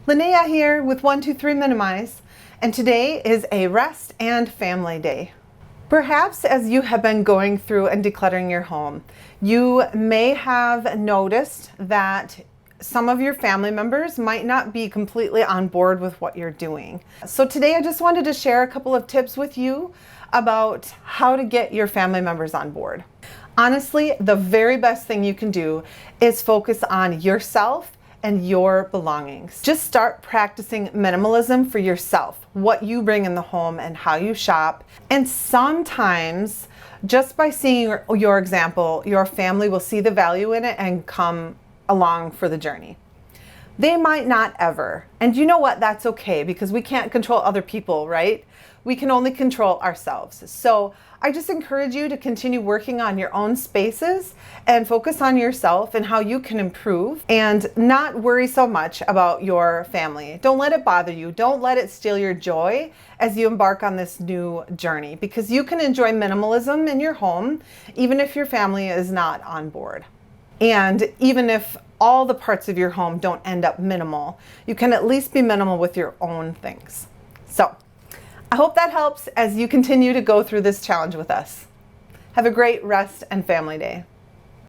Linnea here with 123 Minimize, and today is a rest and family day. Perhaps as you have been going through and decluttering your home, you may have noticed that some of your family members might not be completely on board with what you're doing. So today I just wanted to share a couple of tips with you about how to get your family members on board. Honestly, the very best thing you can do is focus on yourself and your belongings. Just start practicing minimalism for yourself, what you bring in the home and how you shop. And sometimes, just by seeing your example, your family will see the value in it and come along for the journey. They might not ever. And you know what? That's okay, because we can't control other people, right? We can only control ourselves. So I just encourage you to continue working on your own spaces and focus on yourself and how you can improve and not worry so much about your family. Don't let it bother you. Don't let it steal your joy as you embark on this new journey, because you can enjoy minimalism in your home even if your family is not on board. And even if all the parts of your home don't end up minimal, you can at least be minimal with your own things. So I hope that helps as you continue to go through this challenge with us. Have a great rest and family day.